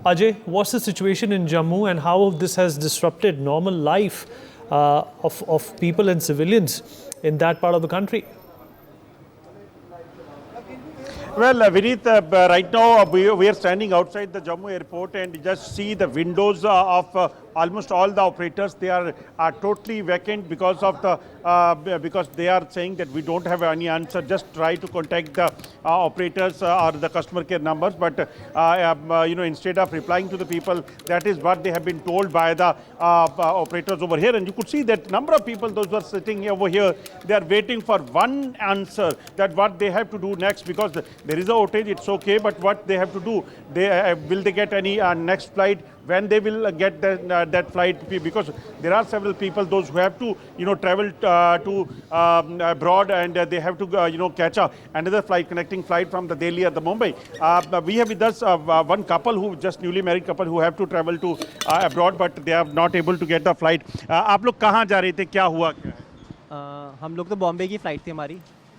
Ajay, what's the situation in Jammu and how this has disrupted normal life of people and civilians in that part of the country? Well, Vineet, right now we are standing outside the Jammu airport and you just see the windows of almost all the operators. They are totally vacant because of the because they are saying that we don't have any answer. Just try to contact the operators or the customer care numbers, but instead of replying to the people, that is what they have been told by the operators over here. And you could see that number of people, those who are sitting over here, they are waiting for one answer, that what they have to do next, because there is a outage, it's okay, but what they have to do, they will they get any next flight, when they will get that flight, because there are several people, those who have to travel to abroad, and they have to catch another flight, connecting flight from the Delhi or the Mumbai. We have with us one couple who just newly married couple who have to travel to abroad, but they are not able to get the flight. आप लोग कहाँ जा रहे थे, क्या हुआ क्या है? हम लोग तो बॉम्बे की फ़्लाइट थी हमारी,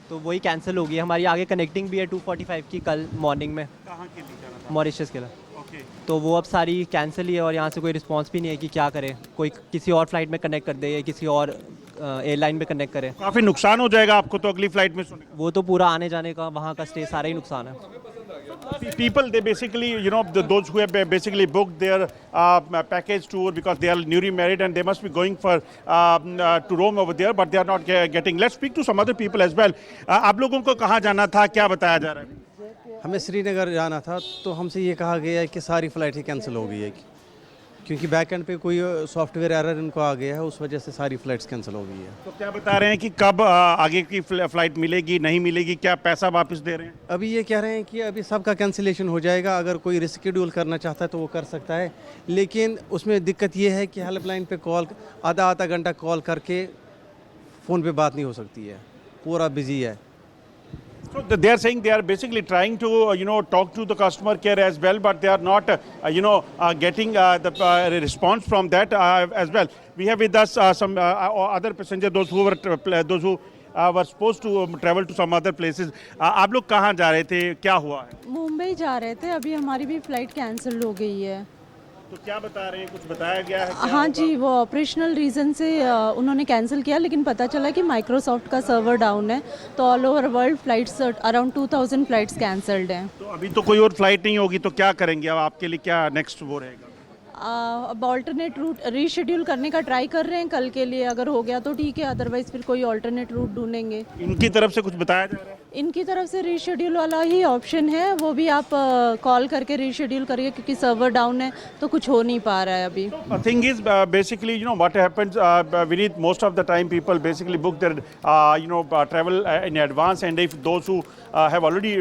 तो वही कैंसिल हो गई। हमारी आगे कनेक्टिंग भी है 2:45 की कल मॉर्निंग में। कहाँ के लिए जाना था? मॉरिशस के लिए। ओके। तो वो अब सारी कैंसिल ही है और यहाँ से कोई रिस्पांस भी नहीं है कि क्या करें, कोई किसी और फ्लाइट में कनेक्ट कर दे या किसी और एयरलाइन में कनेक्ट करे। काफ़ी नुकसान हो जाएगा आपको तो अगली फ्लाइट में सोने का। वो तो पूरा आने जाने का, वहाँ का स्टे, सारा ही नुकसान है। People, they basically, those who have basically booked their package tour because they are newly married and they must be going for to roam over there, but they are not getting. Let's speak to some other people as well. आप लोगों को कहाँ जाना था, क्या बताया जा रहा है? हमें श्रीनगर जाना था, तो हमसे ये कहा गया है कि सारी फ़्लाइटें कैंसिल हो गई है, क्योंकि बैक एंड पे कोई सॉफ्टवेयर एरर इनको आ गया है, उस वजह से सारी फ़्लाइट्स कैंसिल हो गई है। तो क्या बता रहे हैं कि कब आगे की फ़्लाइट मिलेगी, नहीं मिलेगी, क्या पैसा वापस दे रहे हैं? अभी ये कह रहे हैं कि अभी सबका कैंसिलेशन हो जाएगा, अगर कोई रिस्केड्यूल करना चाहता है तो वो कर सकता है, लेकिन उसमें दिक्कत ये है कि हेल्पलाइन पे कॉल आधा घंटा कॉल करके फ़ोन पे बात नहीं हो सकती है, पूरा बिजी है। So they are saying they are basically trying to talk to the customer care as well, but they are not getting the response from that as well. We have with us some other passengers, those who were supposed to travel to some other places. आप लोग कहाँ जा रहे थे, क्या हुआ है? मुंबई जा रहे थे, अभी हमारी भी फ्लाइट कैंसिल हो गई है। तो क्या बता रहे हैं, कुछ बताया गया है? हाँ जी, वो ऑपरेशनल रीज़न से उन्होंने कैंसिल किया, लेकिन पता चला कि माइक्रोसॉफ्ट का सर्वर डाउन है, तो all over world flights around 2000 flights cancelled हैं। तो अभी तो कोई और फ्लाइट नहीं होगी, तो क्या करेंगे अब, आपके लिए क्या नेक्स्ट वो रहेगा? अब ऑल्टरनेट रूट रीशेड्यूल करने का ट्राई कर रहे हैं कल के लिए, अगर हो गया तो ठीक है, अदरवाइज फिर कोई ऑल्टरनेट रूट ढूंढेंगे। इनकी तरफ से कुछ बताया जा रहा है? इनकी तरफ से रीशेड्यूल वाला ही ऑप्शन है, वो भी आप कॉल करके रीशेड्यूल करिए, क्योंकि सर्वर डाउन है तो कुछ हो नहीं पा रहा है अभी। Thing is, basically, what happens, Vineet, most of the time people basically book their, travel in advance, and if those who have already,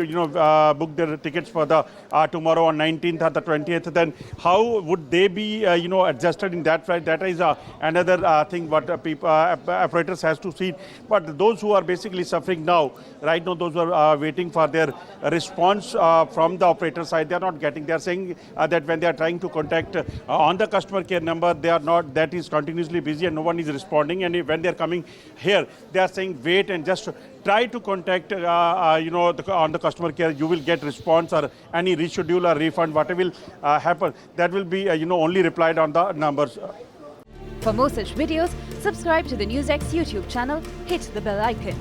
booked their tickets for the tomorrow on 19th or the 20th, then how would they be, adjusted in that flight? That is another thing what people, operators has to see. But those who are basically suffering now, right now, those who are waiting for their response from the operator side, they are not getting. They are saying that when they are trying to contact on the customer care number, they are not, that is continuously busy and no one is responding. And when they are coming here, they are saying wait and just try to contact on the customer care. You will get response or any reschedule or refund, whatever will happen, that will be only replied on the numbers. For more such videos, subscribe to the NewsX YouTube channel, hit the bell icon.